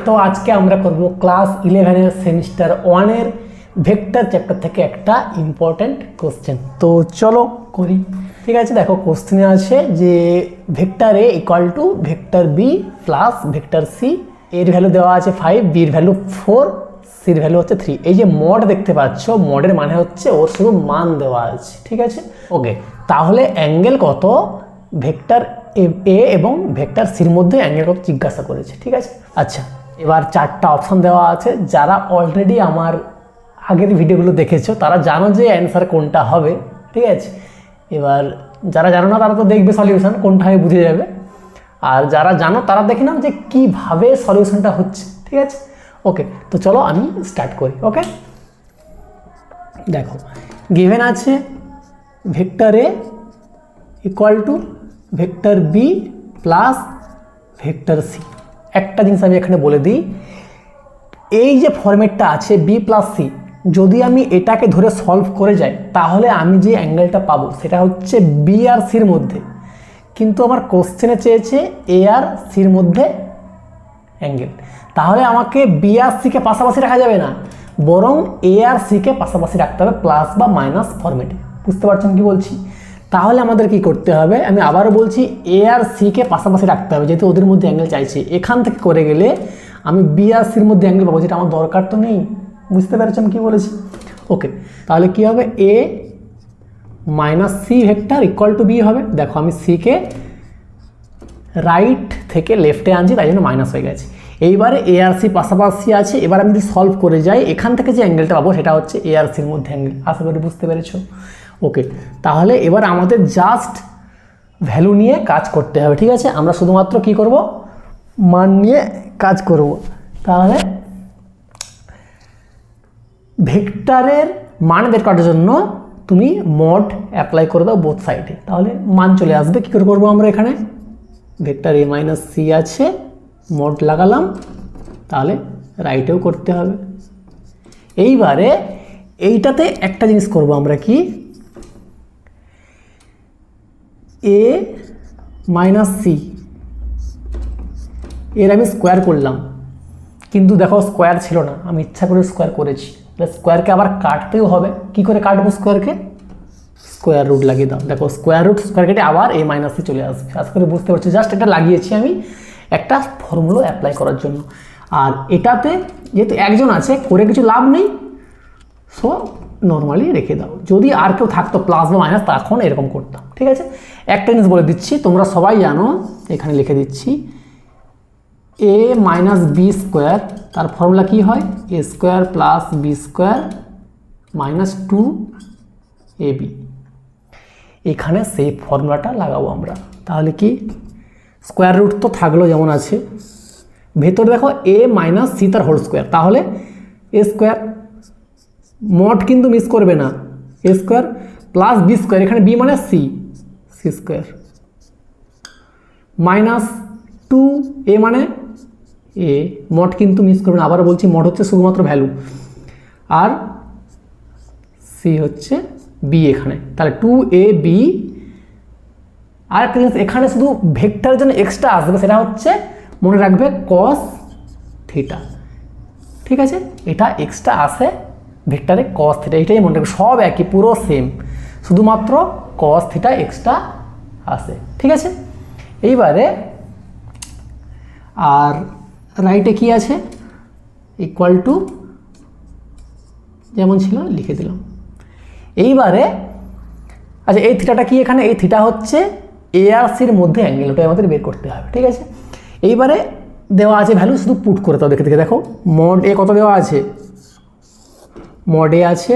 তো আজকে আমরা করব ক্লাস 11 এর সেমিস্টার 1 এর ভেক্টর চ্যাপ্টার থেকে একটা ইম্পর্টেন্ট কোশ্চেন। তো চলো করি। ঠিক আছে, দেখো কোশ্চেনে আছে যে vector A equal to vector B plus vector C, এর ভ্যালু দেওয়া আছে 5, বির ভ্যালু 4, সির ভ্যালু হচ্ছে 3। এই যে মড দেখতে পাচ্ছ, মডের মানে হচ্ছে ওর শুধু মান দেওয়া আছে। ঠিক আছে, ওকে। তাহলে অ্যাঙ্গেল কত ভেক্টর এ এবং ভেক্টর সির মধ্যে অ্যাঙ্গেল কত জিজ্ঞাসা করেছে। ঠিক আছে, আচ্ছা এবার 4টা অপশন দেওয়া আছে। যারা অলরেডি আমার আগের ভিডিওগুলো দেখেছো তারা জানো যে অ্যান্সার কোনটা হবে। ঠিক আছে, এবার যারা জানো না তারা তো দেখবে সলিউশন কোনটা হবে বুঝে যাবে, আর যারা জানো তারা দেখে নাও যে কীভাবে সলিউশনটা হচ্ছে। ঠিক আছে, ওকে। তো চলো আমি স্টার্ট করি। ওকে, দেখো গিভেন আছে vector A equal to vector B plus vector C. একটা জিনিস আমি এখানে বলে দিই, এই যে ফরম্যাটটা আছে বি প্লাস সি, যদি আমি এটাকে ধরে সলভ করে যাই তাহলে আমি যে অ্যাঙ্গেলটা পাবো সেটা হচ্ছে বি আর সির মধ্যে, কিন্তু আমার কোশ্চেনে চেয়েছে এ আর সির মধ্যে অ্যাঙ্গেল। তাহলে আমাকে বি আর সিকে পাশাপাশি রাখা যাবে না, বরং এ আর সিকে পাশাপাশি রাখতে হবে প্লাস বা মাইনাস ফরম্যাটে। বুঝতে পারছেন কি বলছি? তাহলে আমাদের কি করতে হবে, আমি আবারও বলছি, এ আর সিকে পাশাপাশি রাখতে হবে যেহেতু ওদের মধ্যে অ্যাঙ্গেল চাইছে। এখান থেকে করে গেলে আমি বি আর সির মধ্যে অ্যাঙ্গেল পাবো, যেটা আমার দরকার তো নেই। বুঝতে পারছেন কি বলেছি? ওকে, তাহলে কি হবে, A minus C vector equal to B হবে। দেখো আমি সিকে রাইট থেকে লেফটে আনছি, তাই জন্য মাইনাস হয়ে গেছে। এইবারে এ আর সি পাশাপাশি আছে, এবার আমি যদি সলভ করে যাই এখান থেকে যে অ্যাঙ্গেলটা পাবো সেটা হচ্ছে এ আর সির মধ্যে অ্যাঙ্গেল। আশা করি বুঝতে পেরেছো? ওকে, তাহলে এবার আমাদের জাস্ট ভ্যালু নিয়ে কাজ করতে হবে। ঠিক আছে, আমরা শুধুমাত্র কি করব, মান নিয়ে কাজ করব। তাহলে ভেক্টরের মান বের করার জন্য তুমি মড অ্যাপ্লাই করে দাও বোথ সাইডে, তাহলে মান চলে আসবে। কী করে করবো আমরা, এখানে ভেক্টর এ মাইনাস সি আছে, মড লাগালাম, তাহলে রাইটেও করতে হবে। এইবারে এইটাতে একটা জিনিস করব আমরা, কি এ মাইনাস সি এর আমি স্কোয়ার করলাম, কিন্তু দেখো স্কোয়ার ছিল না, আমি ইচ্ছা করে স্কোয়ার করেছি। স্কোয়ারকে আবার কাটতেও হবে। কি করে কাটবো স্কোয়ারকে, স্কোয়ার রুট লাগিয়ে দাও। দেখো স্কোয়ার রুট স্কোয়ার কেটে আবার এ মাইনাস সি চলে আসবে। আশা করে বুঝতে পারছি, জাস্ট এটা লাগিয়েছি আমি একটা ফর্মুলা অ্যাপ্লাই করার জন্য। আর এটাতে যেহেতু একজন আছে, করে কিছু লাভ নেই, সো নর্মালি রেখে দাও। যদি আর কেউ থাকতো প্লাস বা মাইনাস, তখন এরকম করতাম। ঠিক আছে, একটা জিনিস বলে দিচ্ছি, তোমরা সবাই জানো, এখানে লিখে দিচ্ছি, এ মাইনাস বি স্কোয়ার, তার ফর্মুলা কী হয়, A square plus B square minus 2ab। এখানে সেই ফর্মুলাটা লাগাবো আমরা। তাহলে কি, স্কোয়ার রুট তো থাকলো যেমন আছে, ভেতরে দেখো এ মাইনাস সি তার হোল স্কোয়ার, তাহলে এ স্কোয়ার, মড কিন্তু মিস করবে না, A square plus B square, এখানে বি মানে C, C square minus 2a মানে এ, মড কিন্তু মিস করবে না। আবার বলছি, মড হচ্ছে শুধুমাত্র ভ্যালু, আর সি হচ্ছে বি এখানে, তাহলে 2ab। আর একটা জিনিস এখানে শুধু ভেক্টরের জন্য এক্সট্রা আসবে, সেটা হচ্ছে মনে রাখবে কস থিটা। ঠিক আছে, এটা এক্সট্রা আসে ভেক্টরে, কস থিটা, এটাই মনে রাখবে। সব একই, পুরো সেম, শুধুমাত্র কস থিটা এক্সট্রা আসে। ঠিক আছে, এইবারে আর রাইটে কি আছে, ইকুয়াল টু যেমন ছিল লিখে দিলাম। এইবারে আচ্ছা, এই থিটাটা কি, এখানে এই থিটা হচ্ছে এ আর সির মধ্যে অ্যাঙ্গেল, ওটাই আমাদের বের করতে হবে। ঠিক আছে, এইবারে দেওয়া আছে ভ্যালু, শুধু পুট করে দাও। দেখে দেখো মড এ কত দেওয়া আছে, মড এ আছে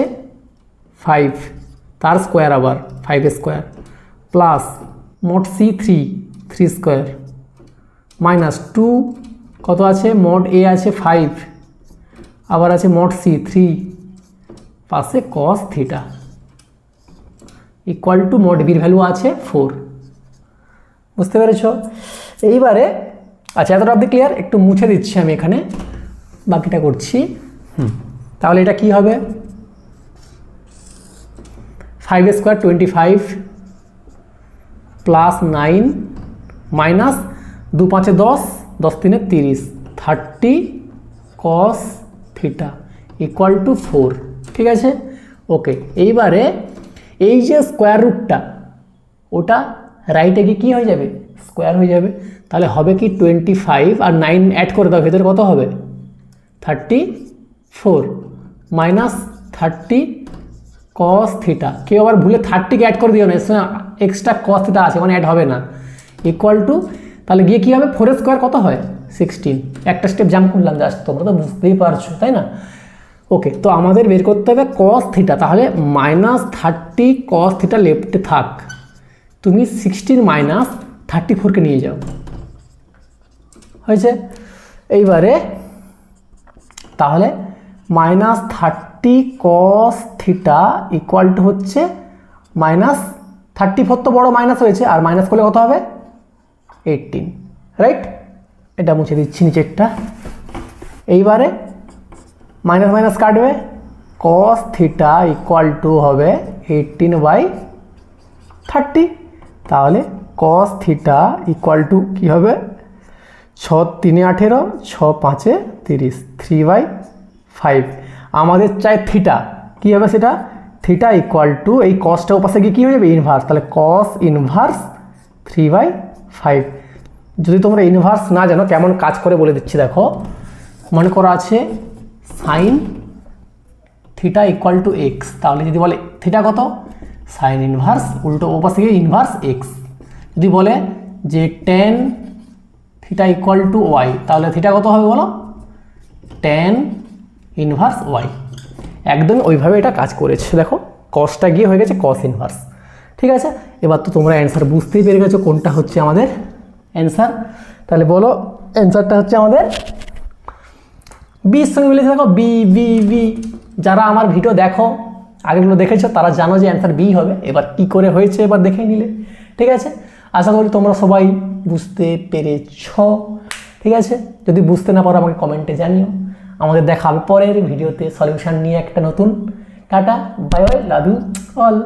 5, তার স্কোয়ার আবার 5 square, plus mod C 3 square, minus 2 কত আছে, মড এ আছে 5, আবার আছে মড সি 3, পাশে cos theta equal two mod বির ভ্যালু আছে 4। বুঝতে পেরেছ? এইবারে আচ্ছা, এতটা অবধি ক্লিয়ার? একটু মুছে দিচ্ছি আমি এখানে, বাকিটা করছি। তাহলে এটা কি হবে, 5 square 25 plus 9 minus 2 5 10, 10 3 30, 30 cos theta equal two 4, ঠিক আছে। ওকে, এইবারে এই যে স্কোয়ার রুটটা ওটা রাইটে গিয়ে কী হয়ে যাবে, স্কোয়ার হয়ে যাবে। তাহলে হবে কি 25 আর 9 অ্যাড করে দাও, ভেতরে কত হবে 34 মাইনাস 30 cos থিটা। কেউ আবার ভুলে 30কে অ্যাড করে দিও না, এর সঙ্গে এক্সট্রা cos থিটা আছে, মানে অ্যাড হবে না, ইকুয়াল টু তাহলে গিয়ে কী হবে 4 স্কোয়ার কত হয় 16। একটা স্টেপ জাম্প করলাম জাস্ট, তোমরা তো বুঝতেই পারছো তাই না। ওকে, তো আমাদের বের করতে হবে cos থিটা, তাহলে -30 cos থিটা লেফটে থাক, তুমি 16 মাইনাস 34কে নিয়ে যাও, হয়েছে। এইবারে তাহলে -30 cos থিটা ইকুয়াল টু হচ্ছে -34, তো বড় মাইনাস হয়েছে, আর মাইনাস করলে কত হবে 18, রাইট। এটা মুছে দিচ্ছি নিচেরটা। এইবারে মাইনাস মাইনাস কাটবে, cos থিটা ইকুয়াল টু হবে 18/30, তাহলে cos থিটা ইকুয়াল টু কী হবে 6 3 18, 6 5 30, 3/5। আমাদের চাই থিটা, কী হবে সেটা, থিটা ইকুয়াল টু এই কসটা ওপাশে গিয়ে কী হয়ে যাবে ইনভার্স, তাহলে cos ইনভার্স 3/5। যদি তোমরা ইনভার্স না জানো কেমন কাজ করে বলে দিচ্ছি, দেখো মনে করা আছে sine theta equal two x, তাহলে যদি বলে থিটা কত সাইন ইনভার্স উল্টো ওপাশে গিয়ে ইনভার্স এক্স। যদি বলে যে tan theta equal to y, তাহলে থিটা কত হবে বলো টেন ইনভার্স ওয়াই। একদম ওইভাবে এটা কাজ করেছে, দেখো কসটা গিয়ে হয়ে গেছে কস ইনভার্স, ঠিক আছে। এবার তো তোমরা অ্যান্সার বুঝতেই পেরে গেছো কোনটা হচ্ছে আমাদের অ্যান্সার। তাহলে বলো অ্যান্সারটা হচ্ছে আমাদের বির সঙ্গে মিলেছে, দেখো বি বি বি। যারা আমার ভিডিও দেখো আগেগুলো দেখেছো তারা জানো যে অ্যান্সার বি হবে। এবার কি করে হয়েছে এবার দেখে নিলে, ঠিক আছে। আশা করি তোমরা সবাই বুঝতে পেরেছ, ঠিক আছে। যদি বুঝতে না পারো আমাকে কমেন্টে জানিও। আমাদের দেখা হবে পরের ভিডিওতে সলিউশন নিয়ে একটা নতুন। Tata, bye bye, love you all.